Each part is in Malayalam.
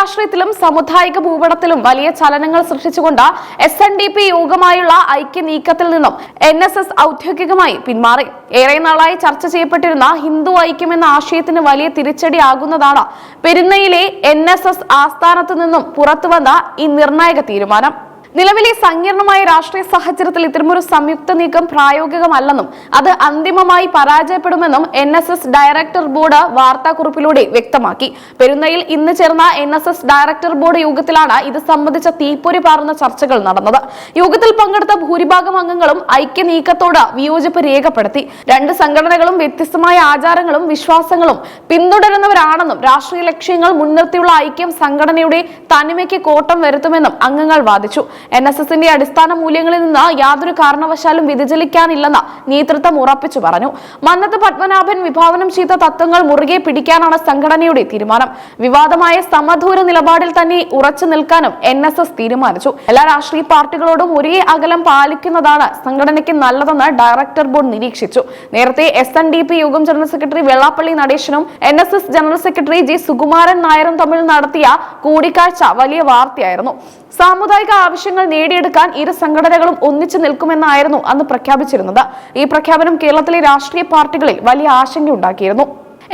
രാഷ്ട്രീയത്തിലും സാമുദായിക ഭൂപടത്തിലും വലിയ ചലനങ്ങൾ സൃഷ്ടിച്ചുകൊണ്ട് SNDP യോഗമായുള്ള ഐക്യ നീക്കത്തിൽ നിന്നും NSS ഔദ്യോഗികമായി പിന്മാറി. ഏറെ നാളായി ചർച്ച ചെയ്യപ്പെട്ടിരുന്ന ഹിന്ദു ഐക്യം എന്ന ആശയത്തിന് വലിയ തിരിച്ചടിയാകുന്നതാണ് പെരുന്നയിലെ NSS ആസ്ഥാനത്ത് നിന്നും പുറത്തുവന്ന ഈ നിർണായക തീരുമാനം. നിലവിലെ സങ്കീർണമായ രാഷ്ട്രീയ സാഹചര്യത്തിൽ ഇത്തരമൊരു സംയുക്ത നീക്കം പ്രായോഗികമല്ലെന്നും അത് അന്തിമമായി പരാജയപ്പെടുമെന്നും NSS ഡയറക്ടർ ബോർഡ് വാർത്താക്കുറിപ്പിലൂടെ വ്യക്തമാക്കി. പെരുന്നയിൽ ഇന്ന് ചേർന്ന NSS ഡയറക്ടർ ബോർഡ് യോഗത്തിലാണ് ഇത് സംബന്ധിച്ച തീപ്പൊരി പാറുന്ന ചർച്ചകൾ നടന്നത്. യോഗത്തിൽ പങ്കെടുത്ത ഭൂരിഭാഗം അംഗങ്ങളും ഐക്യ നീക്കത്തോട് വിയോജിപ്പ് രേഖപ്പെടുത്തി. രണ്ട് സംഘടനകളും വ്യത്യസ്തമായ ആചാരങ്ങളും വിശ്വാസങ്ങളും പിന്തുടരുന്നവരാണെന്നും രാഷ്ട്രീയ ലക്ഷ്യങ്ങൾ മുൻനിർത്തിയുള്ള ഐക്യം സംഘടനയുടെ തനിമയ്ക്ക് കോട്ടം വരുത്തുമെന്നും അംഗങ്ങൾ വാദിച്ചു. NSSന്റെ അടിസ്ഥാന മൂല്യങ്ങളിൽ നിന്ന് യാതൊരു കാരണവശാലും വ്യതിചലിക്കാനില്ലെന്ന് നേതൃത്വം ഉറപ്പിച്ചു പറഞ്ഞു. മന്നത്ത് പത്മനാഭൻ വിഭാവനം ചെയ്ത തത്വങ്ങൾ മുറുകെ പിടിക്കാനാണ് സംഘടനയുടെ തീരുമാനം. വിവാദമായ സമദൂര നിലപാടിൽ തന്നെ ഉറച്ചു നിൽക്കാനും NSS തീരുമാനിച്ചു. എല്ലാ രാഷ്ട്രീയ പാർട്ടികളോടും ഒരേ അകലം പാലിക്കുന്നതാണ് സംഘടനയ്ക്ക് നല്ലതെന്ന് ഡയറക്ടർ ബോർഡ് നിരീക്ഷിച്ചു. നേരത്തെ SNDP യോഗം ജനറൽ സെക്രട്ടറി വെള്ളാപ്പള്ളി നടേശനും NSS general secretary G Sukumaran നായരും തമ്മിൽ നടത്തിയ കൂടിക്കാഴ്ച വലിയ വാർത്തയായിരുന്നു. സാമുദായിക ആവശ്യങ്ങൾ നേടിയെടുക്കാൻ ഇരു സംഘടനകളും ഒന്നിച്ചു നിൽക്കുമെന്നായിരുന്നു അന്ന് പ്രഖ്യാപിച്ചിരുന്നത്. ഈ പ്രഖ്യാപനം കേരളത്തിലെ രാഷ്ട്രീയ പാർട്ടികളിൽ വലിയ ആശങ്കയുണ്ടാക്കിയിരുന്നു.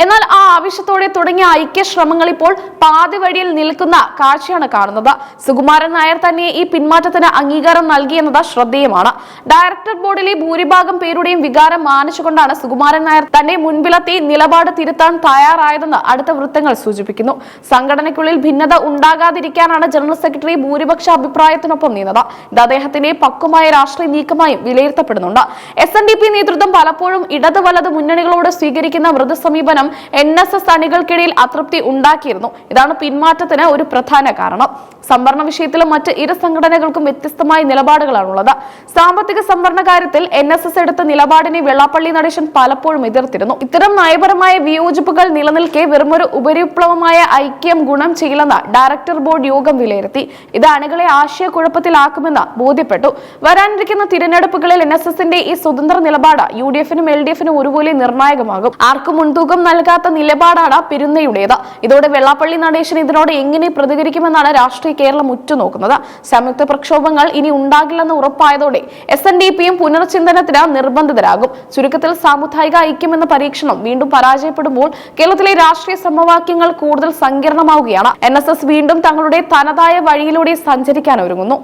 എന്നാൽ ആ ആവശ്യത്തോടെ തുടങ്ങിയ ഐക്യ ശ്രമങ്ങൾ ഇപ്പോൾ പാതി വഴിയിൽ നിൽക്കുന്ന കാഴ്ചയാണ് കാണുന്നത്. സുകുമാരൻ നായർ തന്നെ ഈ പിന്മാറ്റത്തിന് അംഗീകാരം നൽകിയെന്നത് ശ്രദ്ധേയമാണ്. ഡയറക്ടർ ബോർഡിലെ ഭൂരിഭാഗം പേരുടെയും വികാരം മാനിച്ചുകൊണ്ടാണ് സുകുമാരൻ നായർ തന്നെ മുൻപിലെത്തി നിലപാട് തിരുത്താൻ തയ്യാറായതെന്ന് അടുത്ത വൃത്തങ്ങൾ സൂചിപ്പിക്കുന്നു. സംഘടനയ്ക്കുള്ളിൽ ഭിന്നത ഉണ്ടാകാതിരിക്കാനാണ് ജനറൽ സെക്രട്ടറി ഭൂരിപക്ഷ അഭിപ്രായത്തിനൊപ്പം നീങ്ങുന്നത്. ഇത് അദ്ദേഹത്തിന്റെ പക്വമായ രാഷ്ട്രീയ നീക്കമായും വിലയിരുത്തപ്പെടുന്നുണ്ട്. SNDP നേതൃത്വം പലപ്പോഴും ഇടത് വലത് മുന്നണികളോട് സ്വീകരിക്കുന്ന മൃദുസമീപനം NSS അണികൾക്കിടയിൽ അതൃപ്തി ഉണ്ടാക്കിയിരുന്നു. ഇതാണ് പിന്മാറ്റത്തിന് ഒരു പ്രധാന കാരണം. സംവരണ വിഷയത്തിലും മറ്റ് ഇരു സംഘടനകൾക്കും വ്യത്യസ്തമായ നിലപാടുകളാണുള്ളത്. സാമ്പത്തിക സംവരണ കാര്യത്തിൽ NSS എടുത്ത നിലപാടിനെ വെള്ളാപ്പള്ളി നടേശൻ പലപ്പോഴും എതിർത്തിരുന്നു. ഇത്തരം നയപരമായ വിയോജിപ്പുകൾ നിലനിൽക്കെ വെറുമൊരു ഉപരിപ്ലവമായ ഐക്യം ഗുണം ചെയ്യില്ലെന്ന് ഡയറക്ടർ ബോർഡ് യോഗം വിലയിരുത്തി. ഇത് അണികളെ ആശയക്കുഴപ്പത്തിലാക്കുമെന്ന് ബോധ്യപ്പെട്ടു. വരാനിരിക്കുന്ന തിരഞ്ഞെടുപ്പുകളിൽ NSSന്റെ ഈ സ്വതന്ത്ര നിലപാട് UDFനും LDFനും ഒരുപോലെ നിർണായകമാകും. ആർക്കും മുൻതൂക്കം നൽകാത്ത നിലപാടാണ് പെരുന്നയുടേത്. ഇതോടെ വെള്ളാപ്പള്ളി നടേശൻ ഇതിനോട് എങ്ങനെ പ്രതികരിക്കുമെന്നാണ് രാഷ്ട്രീയ കേരളം ഉറ്റുനോക്കുന്നത്. സംയുക്ത പ്രക്ഷോഭങ്ങൾ ഇനി ഉണ്ടാകില്ലെന്ന് ഉറപ്പായതോടെ SNDPയും പുനർചിന്തനത്തിന് നിർബന്ധിതരാകും. ചുരുക്കത്തിൽ സാമുദായിക ഐക്യം എന്ന പരീക്ഷണം വീണ്ടും പരാജയപ്പെടുമ്പോൾ കേരളത്തിലെ രാഷ്ട്രീയ സമവാക്യങ്ങൾ കൂടുതൽ സങ്കീർണമാവുകയാണ്. NSS വീണ്ടും തങ്ങളുടെ തനതായ വഴിയിലൂടെ സഞ്ചരിക്കാൻ ഒരുങ്ങുന്നു.